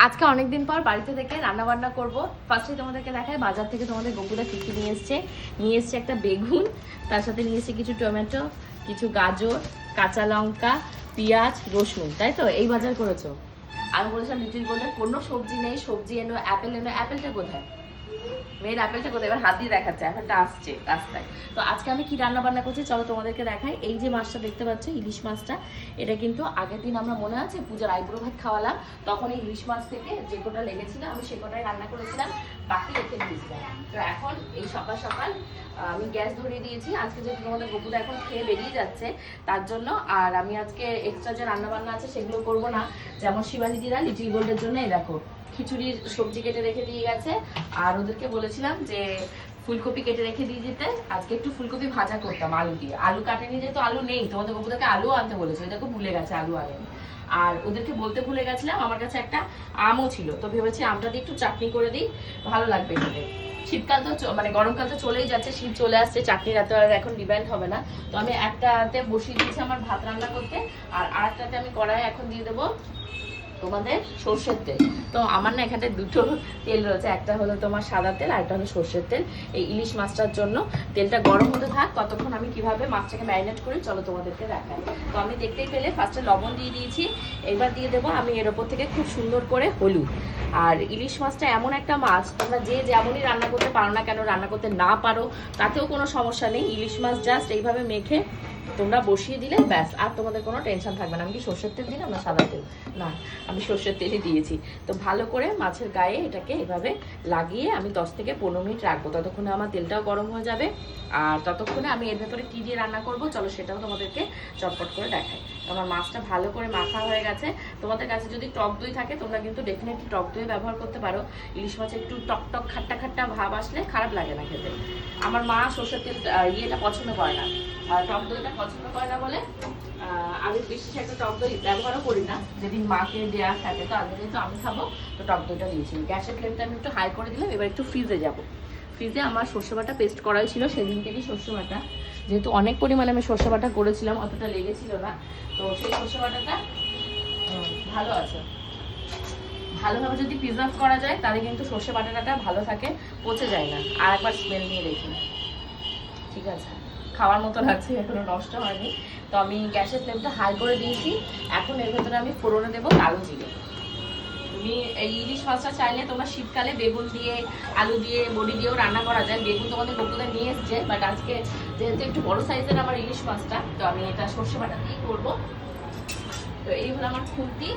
আজকে অনেকদিন পর বাড়িতে থেকে রান্না বান্না করব। ফার্স্টে তোমাদেরকে দেখায় বাজার থেকে তোমাদের গপুদা কি কি নিয়ে এসছে একটা বেগুন, তার সাথে নিয়ে এসছে কিছু টমেটো, কিছু গাজর, কাঁচা লঙ্কা, পেঁয়াজ, রসুন, তাই তো এই বাজার করেছো। আমি বলেছিলাম লিটিল গোল্ডের কোনো সবজি নেই, সবজি এনো, অ্যাপেল এনো। অ্যাপেলটা কোথায়? মেয়ের অ্যাপেলটা কোথায়? এবার হাত দিয়ে দেখাচ্ছে, অ্যাপেলটা আসছে রাস্তায়। তো আজকে আমি কি রান্না বান্না করছি চলো তোমাদেরকে দেখাই। এই যে মাছটা দেখতে পাচ্ছ, ইলিশ মাছটা, এটা কিন্তু আগের দিন আমরা মনে আছে পূজার আইবুড়ো ভাত খাওয়ালাম, তখন এই ইলিশ মাছ থেকে যে কটা লেগেছিল আমি সে কটাই রান্না করেছিলাম, বাকি রেখে দিয়েছিলাম। তো এখন এই সকাল সকাল আমি গ্যাস ধরিয়ে দিয়েছি। আজকে যেহেতু তোমাদের গপুদা এখন খেয়ে বেরিয়ে যাচ্ছে তার জন্য, আর আমি আজকে এক্সট্রা যে রান্না বান্না আছে সেগুলো করবো না। যেমন শিবানীদিরা লিটিল গোল্ডের জন্য এই দেখো খিচুড়ির সবজি কেটে রেখে দিয়ে গেছে, আর ওদেরকে বলেছিলাম যে ফুলকপি কেটে রেখে দিয়ে যেতে। আজকে একটু ফুলকপি ভাজা করতাম আলু দিয়ে, আলু কাটেনি যেহেতু আলু নেই, তোমাদের গপুদাকে আলু আনতে বলেছে, দেখো ভুলে গেছে আলু আনেনি। আর ওদেরকে বলতে ভুলে গেছিলাম আমার কাছে একটা আমও ছিল, তো ভেবেছি আমটা দিয়ে একটু চাটনি করে দিই, ভালো লাগবে খেতে। শীতকাল তো মানে গরমকাল তো চলেই যাচ্ছে, শীত চলে আসছে, চাটনির এত আর এখন ডিমান্ড হবে না। তো আমি একটাতে বসিয়ে দিয়েছি আমার ভাত রান্না করতে, আর আরেকটাতে আমি কড়াই এখন দিয়ে দেবো তোমাদের সর্ষের তেল। তো আমার না এখানে দুটো তেল রয়েছে, একটা হলো তোমার সাদা তেল আর একটা হলো সর্ষের তেল। এই ইলিশ মাছটার জন্য তেলটা গরম হতে থাক, ততক্ষণ আমি কিভাবে মাছটাকে ম্যারিনেট করি চলো তোমাদেরকে দেখাই। তো আমি দেখতেই পেলে ফার্স্টে লবণ দিয়ে দিয়েছি, এবার দিয়ে দেবো আমি এর ওপর থেকে খুব সুন্দর করে হলুদ। আর ইলিশ মাছটা এমন একটা মাছ, তোমরা যে যেমনই রান্না করতে পারো না কেন, রান্না করতে না পারো তাতেও কোনো সমস্যা নেই, ইলিশ মাছ জাস্ট এইভাবে মেখে তোমরা বসিয়ে দিলে ব্যাস, আর তোমাদের কোনো টেনশন থাকবে না। আমি কি সর্ষের তেল দিলাম না সাদা তেল? না, আমি সর্ষের তেলই দিয়েছি। তো ভালো করে মাছের গায়ে এটাকে এভাবে লাগিয়ে আমি 10 থেকে 15 মিনিট রাখবো, ততক্ষণে আমার তেলটাও গরম হয়ে যাবে। আর ততক্ষণে আমি এর ভেতরে কী দিয়ে রান্না করব চলো সেটাও তোমাদেরকে চটপট করে দেখাই। আমার মাছটা ভালো করে মাখা হয়ে গেছে। তোমাদের কাছে যদি টক দই থাকে তোমরা কিন্তু ডেফিনেটলি টক দই ব্যবহার করতে পারো। ইলিশ মাছে একটু টক টক খাট্টা খাট্টা ভাব আসলে খারাপ লাগে না খেতে। আমার মা সর্ষের তেল ইয়েটা পছন্দ করে না, টক দইটা পছন্দ করে না বলে আমি বেশি একটা টক দই ব্যবহারও করি না, যেদিন মাকে দেওয়া থাকে। তো আজকে যেহেতু আমি খাবো তো টক দইটা দিয়েছি। গ্যাসের ফ্লেমটা আমি একটু হাই করে দিলাম, এবার একটু ফ্রিজে যাবো। ফ্রিজে আমার সর্ষে বাটা পেস্ট করাই ছিল সেদিন থেকেই, সর্ষে বাটা যেহেতু অনেক পরিমাণে আমি সর্ষে বাটা করেছিলাম অতটা লেগেছিল না, তো সেই সর্ষে বাটাটা ভালো আছে। ভালোভাবে যদি প্রিজার্ভ করা যায় তাহলে কিন্তু সর্ষে বাটাটা ভালো থাকে, পচে যায় না। আর একবার স্মেল নিয়ে দেখি, ঠিক আছে, খাওয়ার মতো লাগছে, এখনো নষ্ট হয়নি। তো আমি গ্যাসের ফ্লেমটা হাই করে দিয়েছি। এখন এর ভেতরে আমি ফোড়নে দেবো কালো জিরে। তুমি এই ইলিশ মাছটা চাইলে তোমরা শীতকালে বেগুন দিয়ে, আলু দিয়ে, বড়ি দিয়েও রান্না করা যায়। বেগুন তোমাদের বকুদা নিয়ে এসছে, বাট আজকে যেহেতু একটু বড় সাইজের আমার ইলিশ মাছটা, তো আমি এটা সর্ষে বাটা দিয়েই করবো। তো এই হলো আমার খুন্তি,